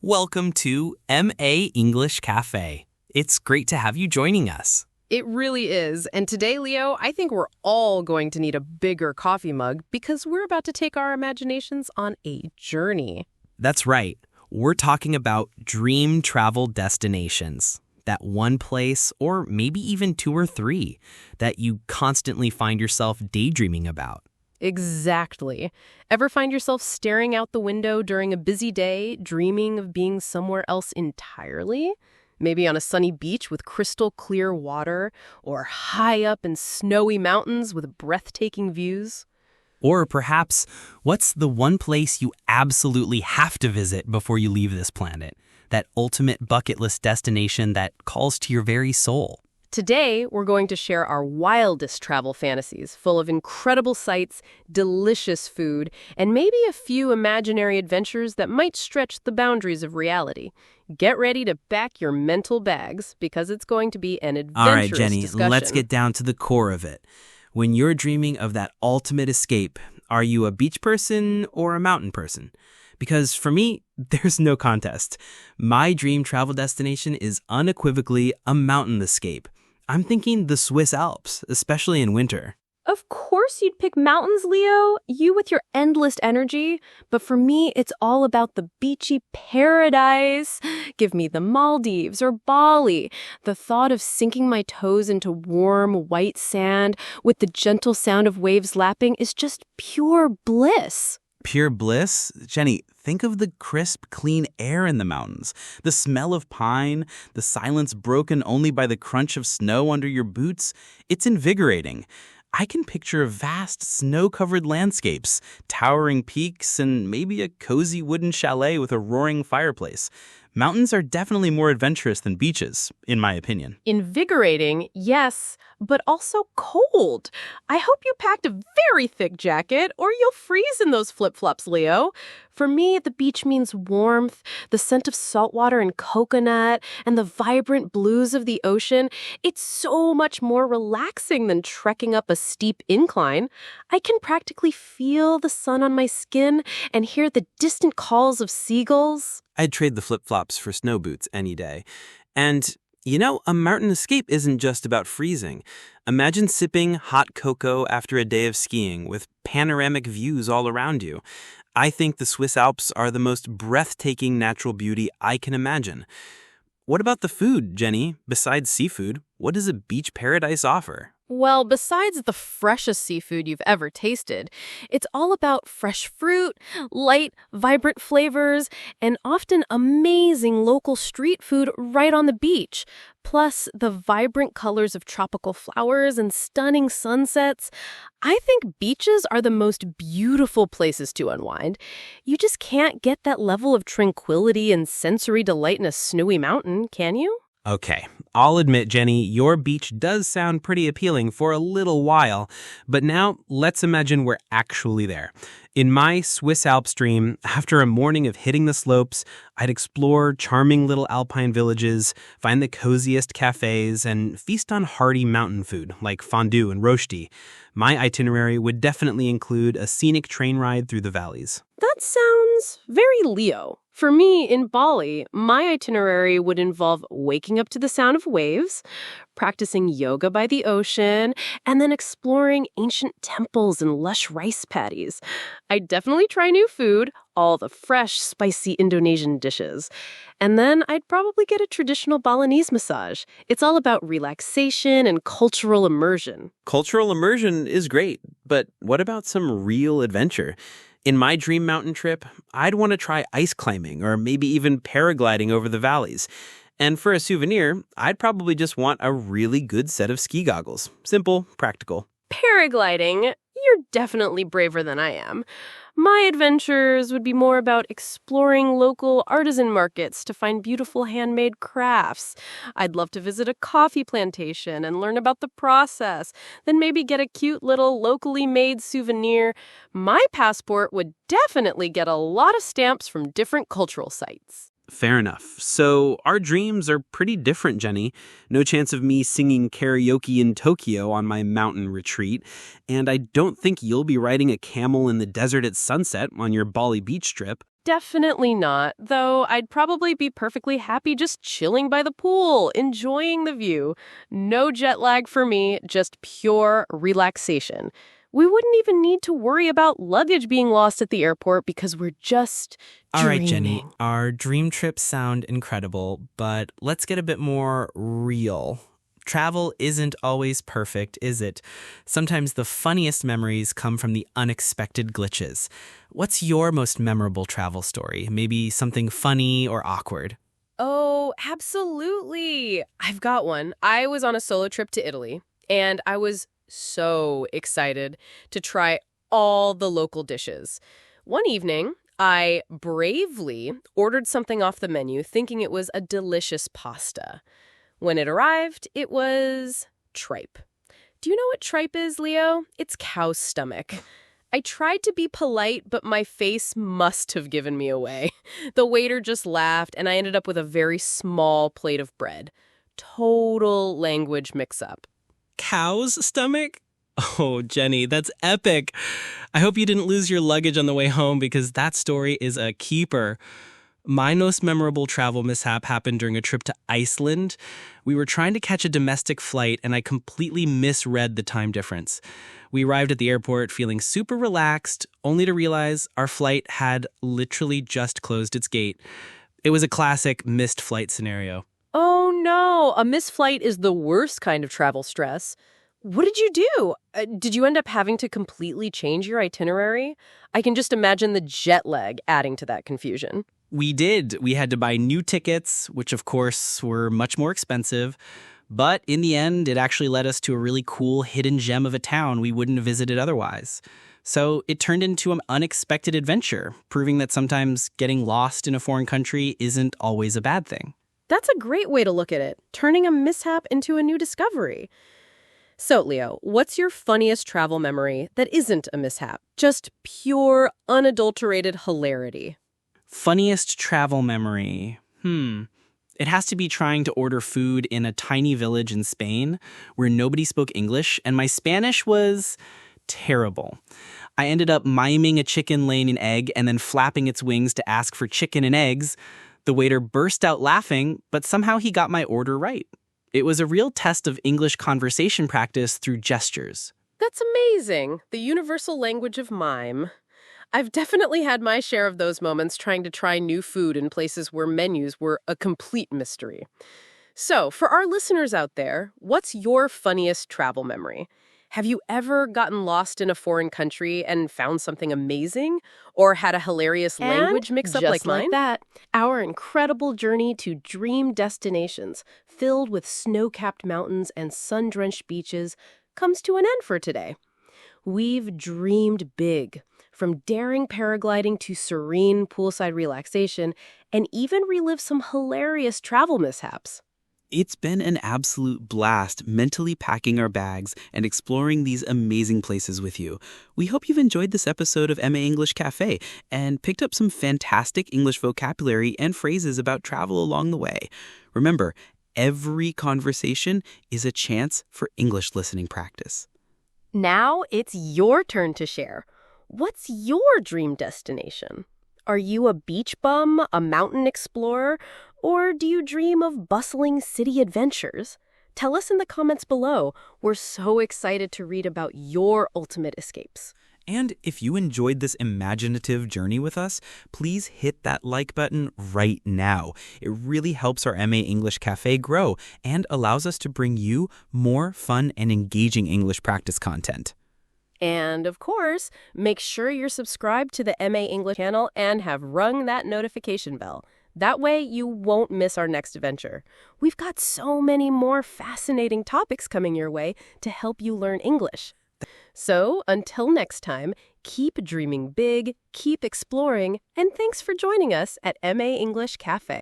Welcome to MA English Cafe. It's great to have you joining us. It really is. And today, Leo, I think we're all going to need a bigger coffee mug because we're about to take our imaginations on a journey. That's right. We're talking about dream travel destinations. That one place, or maybe even two or three, that you constantly find yourself daydreaming about. Exactly. Ever find yourself staring out the window during a busy day, dreaming of being somewhere else entirely? Maybe on a sunny beach with crystal clear water, or high up in snowy mountains with breathtaking views? Or perhaps, what's the one place you absolutely have to visit before you leave this planet? That ultimate bucket list destination that calls to your very soul. Today, we're going to share our wildest travel fantasies, full of incredible sights, delicious food, and maybe a few imaginary adventures that might stretch the boundaries of reality. Get ready to pack your mental bags, because it's going to be an adventurous All right, Jenny, discussion. let's get down to the core of it. When you're dreaming of that ultimate escape, are you a beach person or a mountain person? Because for me, there's no contest. My dream travel destination is unequivocally a mountain escape. I'm thinking the Swiss Alps, especially in winter. Of course you'd pick mountains, Leo, you with your endless energy. But for me, it's all about the beachy paradise. Give me the Maldives or Bali. The thought of sinking my toes into warm, white sand with the gentle sound of waves lapping is just pure bliss. Pure bliss? Jenny, think of the crisp, clean air in the mountains, the smell of pine, the silence broken only by the crunch of snow under your boots. It's invigorating. I can picture vast, snow-covered landscapes, towering peaks, and maybe a cozy wooden chalet with a roaring fireplace. Mountains are definitely more adventurous than beaches, in my opinion. Invigorating, yes, but also cold. I hope you packed a very thick jacket, or you'll freeze in those flip-flops, Leo. For me, the beach means warmth, the scent of salt water and coconut, and the vibrant blues of the ocean. It's so much more relaxing than trekking up a steep incline. I can practically feel the sun on my skin and hear the distant calls of seagulls. I'd trade the flip-flops for snow boots any day. And, a mountain escape isn't just about freezing. Imagine sipping hot cocoa after a day of skiing with panoramic views all around you. I think the Swiss Alps are the most breathtaking natural beauty I can imagine. What about the food, Jenny? Besides seafood, what does a beach paradise offer? Well, besides the freshest seafood you've ever tasted, it's all about fresh fruit, light, vibrant flavors, and often amazing local street food right on the beach. Plus, the vibrant colors of tropical flowers and stunning sunsets. I think beaches are the most beautiful places to unwind. You just can't get that level of tranquility and sensory delight in a snowy mountain, can you? Okay, I'll admit, Jenny, your beach does sound pretty appealing for a little while, but now let's imagine we're actually there. In my Swiss Alps dream, after a morning of hitting the slopes, I'd explore charming little alpine villages, find the coziest cafes, and feast on hearty mountain food like fondue and rosti. My itinerary would definitely include a scenic train ride through the valleys. That sounds very Leo. For me, in Bali, my itinerary would involve waking up to the sound of waves, practicing yoga by the ocean, and then exploring ancient temples and lush rice paddies. I'd definitely try new food, all the fresh, spicy Indonesian dishes. And then I'd probably get a traditional Balinese massage. It's all about relaxation and cultural immersion. Cultural immersion is great, but what about some real adventure? In my dream mountain trip, I'd want to try ice climbing or maybe even paragliding over the valleys. And for a souvenir, I'd probably just want a really good set of ski goggles. Simple, practical. Paragliding, you're definitely braver than I am. My adventures would be more about exploring local artisan markets to find beautiful handmade crafts. I'd love to visit a coffee plantation and learn about the process, then maybe get a cute little locally made souvenir. My passport would definitely get a lot of stamps from different cultural sites. Fair enough. So our dreams are pretty different, Jenny. No chance of me singing karaoke in Tokyo on my mountain retreat. And I don't think you'll be riding a camel in the desert at sunset on your Bali beach trip. Definitely not, though I'd probably be perfectly happy just chilling by the pool, enjoying the view. No jet lag for me, just pure relaxation. We wouldn't even need to worry about luggage being lost at the airport because we're just All right, dreaming. Jenny, our dream trips sound incredible, but let's get a bit more real. Travel isn't always perfect, is it? Sometimes the funniest memories come from the unexpected glitches. What's your most memorable travel story? Maybe something funny or awkward? Oh, absolutely. I've got one. I was on a solo trip to Italy, and I was so excited to try all the local dishes. One evening, I bravely ordered something off the menu, thinking it was a delicious pasta. When it arrived, it was tripe. Do you know what tripe is, Leo? It's cow's stomach. I tried to be polite, but my face must have given me away. The waiter just laughed, and I ended up with a very small plate of bread. Total language mix-up. Cow's stomach? Oh, Jenny, that's epic. I hope you didn't lose your luggage on the way home because that story is a keeper. My most memorable travel mishap happened during a trip to Iceland. We were trying to catch a domestic flight and I completely misread the time difference. We arrived at the airport feeling super relaxed, only to realize our flight had literally just closed its gate. It was a classic missed flight scenario. Oh no, a missed flight is the worst kind of travel stress. What did you do? Did you end up having to completely change your itinerary? I can just imagine the jet lag adding to that confusion. We did. We had to buy new tickets, which of course were much more expensive. But in the end, it actually led us to a really cool hidden gem of a town we wouldn't have visited otherwise. So it turned into an unexpected adventure, proving that sometimes getting lost in a foreign country isn't always a bad thing. That's a great way to look at it, turning a mishap into a new discovery. So, Leo, what's your funniest travel memory that isn't a mishap? Just pure, unadulterated hilarity. Funniest travel memory? It has to be trying to order food in a tiny village in Spain where nobody spoke English and my Spanish was terrible. I ended up miming a chicken laying an egg and then flapping its wings to ask for chicken and eggs. The waiter burst out laughing, but somehow he got my order right. It was a real test of English conversation practice through gestures. That's amazing. The universal language of mime. I've definitely had my share of those moments trying to try new food in places where menus were a complete mystery. So, for our listeners out there, what's your funniest travel memory? Have you ever gotten lost in a foreign country and found something amazing? Or had a hilarious language mix-up just like mine? that, our incredible journey to dream destinations filled with snow-capped mountains and sun-drenched beaches comes to an end for today. We've dreamed big, from daring paragliding to serene poolside relaxation, and even relived some hilarious travel mishaps. It's been an absolute blast mentally packing our bags and exploring these amazing places with you. We hope you've enjoyed this episode of MA English Cafe and picked up some fantastic English vocabulary and phrases about travel along the way. Remember, every conversation is a chance for English listening practice. Now it's your turn to share. What's your dream destination? Are you a beach bum, a mountain explorer, or do you dream of bustling city adventures? Tell us in the comments below. We're so excited to read about your ultimate escapes. And if you enjoyed this imaginative journey with us, please hit that like button right now. It really helps our MA English Cafe grow and allows us to bring you more fun and engaging English practice content. And of course, make sure you're subscribed to the MA English channel and have rung that notification bell. That way you won't miss our next adventure. We've got so many more fascinating topics coming your way to help you learn English. So until next time, keep dreaming big, keep exploring, and thanks for joining us at MA English Cafe.